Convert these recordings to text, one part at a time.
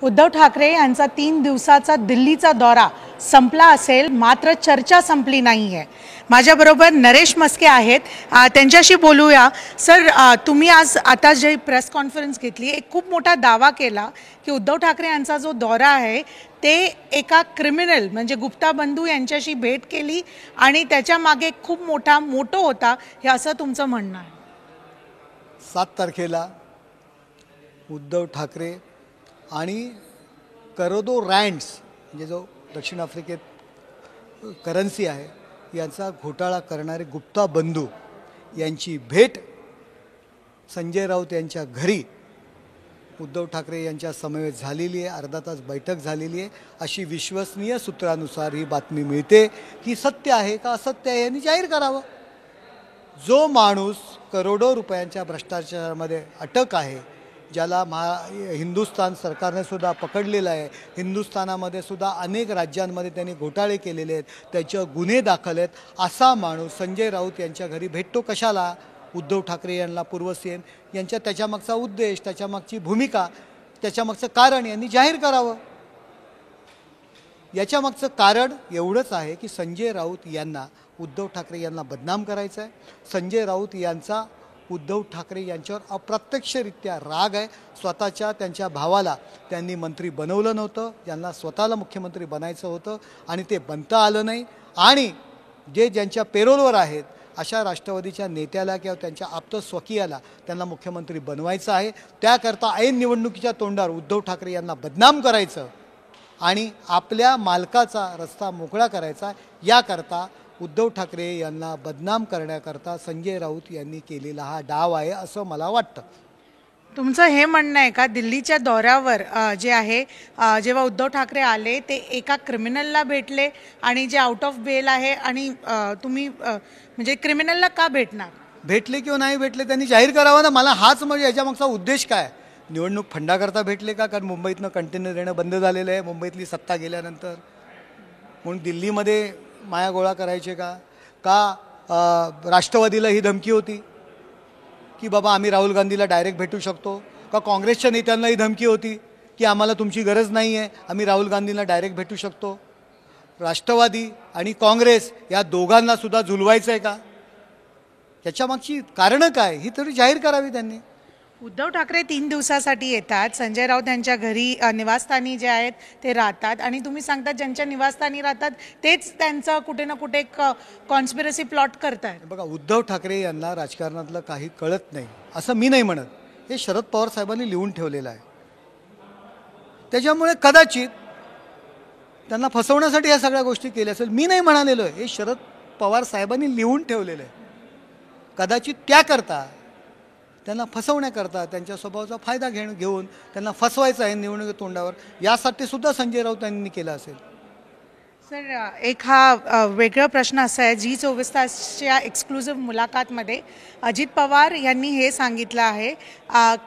उद्धव ठाकरे यांचा 3 दिवसाचा दिल्लीचा दौरा संपला असेल, मात्र चर्चा संपली नाही आहे। माझ्याबरोबर नरेश मस्के आहेत, त्यांच्याशी बोलूया। सर, तुम्ही आज आता जे प्रेस कॉन्फरन्स घेतली, एक खूप मोठा दावा केला की उद्धव ठाकरे यांचा जो दौरा आहे ते एका क्रिमिनल म्हणजे गुप्ता बंधू यांच्याशी भेट केली आणि त्याच्या मागे खूप मोठा मोटो होता, हे असं तुमचं म्हणणं आहे। 7 तारखेला उद्धव ठाकरे आणि करोडो रँड्स म्हणजे जो दक्षिण आफ्रिकेत करन्सी आहे यांचा घोटाळा करणारे गुप्ता बंधू यांची भेट संजय राऊत यांच्या घरी उद्धव ठाकरे यांच्या समवेत झालेली आहे। अर्धा तास बैठक झालेली आहे अशी विश्वसनीय सूत्रानुसार ही बातमी मिळते की सत्य आहे का असत्य आहे यांनी जाहीर करावं। जो माणूस करोडो रुपयांच्या भ्रष्टाचारामध्ये अटक आहे, ज्याला हिंदुस्थान सरकारने सुद्धा पकडलेलं आहे, हिंदुस्थानामध्ये सुद्धा अनेक राज्यांमध्ये त्यांनी घोटाळे केलेले आहेत, त्याचे गुन्हे दाखल आहेत, असा माणूस संजय राऊत यांच्या घरी भेटतो कशाला? उद्धव ठाकरे यांना पूर्व सीएम यांच्या त्याच्यामागचा उद्देश, त्याच्यामागची भूमिका, त्याच्यामागचं कारण यांनी जाहीर करावं। याच्यामागचं कारण एवढंच आहे की संजय राऊत यांना उद्धव ठाकरे यांना बदनाम करायचं आहे। संजय राऊत यांचा उद्धव ठाकरे यांच्यावर अप्रत्यक्षरित्या राग आहे। स्वतःच्या त्यांच्या भावाला त्यांनी मंत्री बनवलं नव्हतं, ज्यांना स्वतःला मुख्यमंत्री बनायचं होतं आणि ते बनता आलं नाही, आणि जे ज्यांच्या पेरोलवर आहेत अशा राष्ट्रवादीच्या नेत्याला किंवा त्यांच्या आप्त स्वकीयाला त्यांना मुख्यमंत्री बनवायचं आहे। त्याकरता ऐन निवडणुकीच्या तोंडावर उद्धव ठाकरे यांना बदनाम करायचं आणि आपल्या मालकाचा रस्ता मोकळा करायचा, याकरता उद्धव ठाकरे यांना बदनाम करण्याकरता संजय राऊत यांनी केलेला हा डाव आहे असं मला वाटतं। तुमचं हे म्हणणं आहे का दिल्लीच्या दौऱ्यावर जे आहे जेव्हा उद्धव ठाकरे आले ते एका क्रिमिनलला भेटले आणि जे आउट ऑफ बेल आहे आणि तुम्ही म्हणजे क्रिमिनलला का भेटणार? भेटले किंवा नाही भेटले त्यांनी जाहीर करावं ना। मला हाच म्हणजे याच्यामागचा उद्देश काय? निवडणूक फंडाकरता भेटले का? कारण मुंबईतनं कंटेनर येणं बंद झालेलं आहे मुंबईतली सत्ता गेल्यानंतर, म्हणून दिल्लीमध्ये माया गोळा करायचे का? राष्ट्रवादीला ही धमकी होती की बाबा आम्ही राहुल गांधीला डायरेक्ट भेटू शकतो का? काँग्रेसच्या नेत्यांना ही धमकी होती की आम्हाला तुमची गरज नाही आहे, आम्ही राहुल गांधींना डायरेक्ट भेटू शकतो? राष्ट्रवादी आणि काँग्रेस या दोघांना सुद्धा झुलवायचं आहे का? याच्यामागची कारणं काय ही तरी जाहीर करावी त्यांनी। उद्धव ठाकरे 3 दिवसासाठी येतात, संजय राऊत यांच्या घरी निवासस्थानी जे आहेत ते राहतात आणि तुम्ही सांगतात ज्यांच्या निवासस्थानी राहतात तेच त्यांचं कुठे ना कुठे कॉन्स्पिरसी प्लॉट करतात। बघा, उद्धव ठाकरे यांना राजकारणातलं काही कळत नाही असं मी नाही म्हणत, हे शरद पवार साहेबांनी लिहून ठेवलेलं आहे। त्याच्यामुळे कदाचित त्यांना फसवण्यासाठी या सगळ्या गोष्टी केल्या असेल, मी नाही म्हणालेलो आहे, हे शरद पवार साहेबांनी लिहून ठेवलेलं आहे। कदाचित त्याकरता त्यांना फसवण्याकरता त्यांच्या स्वभावाचा फायदा घेऊन त्यांना फसवायचं आहे निवडणुकी तोंडावर, यासाठी सुद्धा संजय राऊत यांनी केलं असेल। सर, एक हा वेगळा प्रश्न असा आहे, जी 24 तासच्या एक्सक्लुझिव्ह मुलाखतमध्ये अजित पवार यांनी हे सांगितलं आहे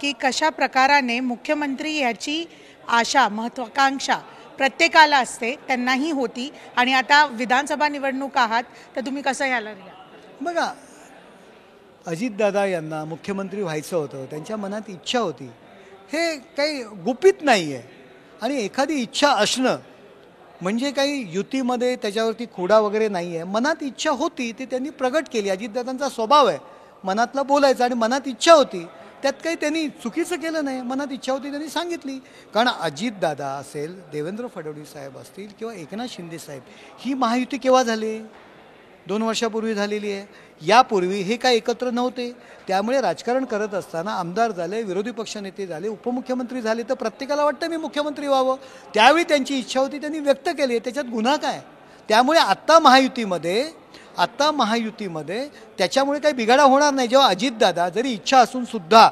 की कशा प्रकाराने मुख्यमंत्री याची आशा महत्वाकांक्षा प्रत्येकाला असते, त्यांनाही होती, आणि आता विधानसभा निवडणूक आहात तर तुम्ही कसं याला रिॲक्ट? बघा, अजितदादा यांना मुख्यमंत्री व्हायचं होतं, त्यांच्या मनात इच्छा होती, हे काही गुपित नाही आहे। आणि एखादी इच्छा असणं म्हणजे काही युतीमध्ये त्याच्यावरती खोडा वगैरे नाही आहे, मनात इच्छा होती ती त्यांनी प्रगट केली। अजितदादांचा स्वभाव आहे मनातला बोलायचा, आणि मनात इच्छा होती, त्यात काही त्यांनी चुकीचं केलं नाही, मनात इच्छा होती त्यांनी सांगितली। कारण अजितदादा असेल, देवेंद्र फडणवीस साहेब असतील किंवा एकनाथ शिंदे साहेब, ही महायुती केव्हा झाली? 2 वर्षापूर्वी झालेली आहे। यापूर्वी हे काय एकत्र नव्हते, त्यामुळे राजकारण करत असताना आमदार झाले, विरोधी पक्षनेते झाले, उपमुख्यमंत्री झाले, तर प्रत्येकाला वाटतं मी मुख्यमंत्री व्हावं, त्यावेळी त्यांची इच्छा होती, त्यांनी व्यक्त केली, त्याच्यात गुन्हा काय? त्यामुळे आत्ता महायुतीमध्ये त्याच्यामुळे काही बिघाडा होणार नाही। जेव्हा अजितदादा जरी इच्छा असून सुद्धा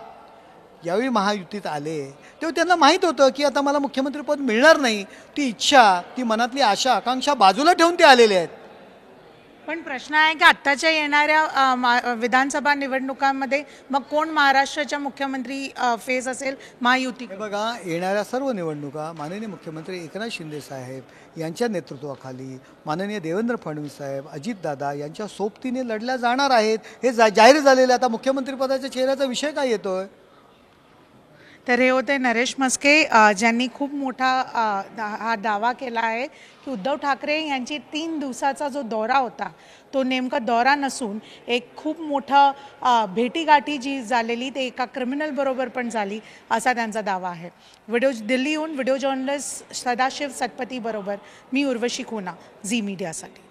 यावेळी महायुतीत आले तेव्हा त्यांना माहीत होतं की आता मला मुख्यमंत्रीपद मिळणार नाही, ती इच्छा, ती मनातली आशा आकांक्षा बाजूला ठेवून ते आलेले आहेत। पण प्रश्न आहे की आत्ताच्या येणाऱ्या विधानसभा निवडणुकांमध्ये मग कोण महाराष्ट्राच्या मुख्यमंत्री फेस असेल? महायुती? बघा, येणाऱ्या सर्व निवडणुका माननीय मुख्यमंत्री एकनाथ शिंदे साहेब यांच्या नेतृत्वाखाली माननीय देवेंद्र फडणवीस साहेब, अजितदादा यांच्या सोबतीने लढल्या जाणार आहेत, हे जाहीर झालेलं आहे। आता मुख्यमंत्रीपदाच्या चेहऱ्याचा विषय काय येतोय? तर हे होते नरेश म्हस्के ज्यांनी खूप मोठा हा दावा केला आहे की उद्धव ठाकरे यांची 3 दिवसाचा जो दौरा होता तो नेमका दौरा नसून एक खूप मोठा भेटीगाठी जी झालेली ते एका क्रिमिनल बरोबर पण झाली असा त्यांचा दावा आहे. दिल्लीहून व्हिडिओ जर्नलिस्ट सदाशिव सतपती बरोबर मी उर्वशी खुना, झी मीडियासाठी.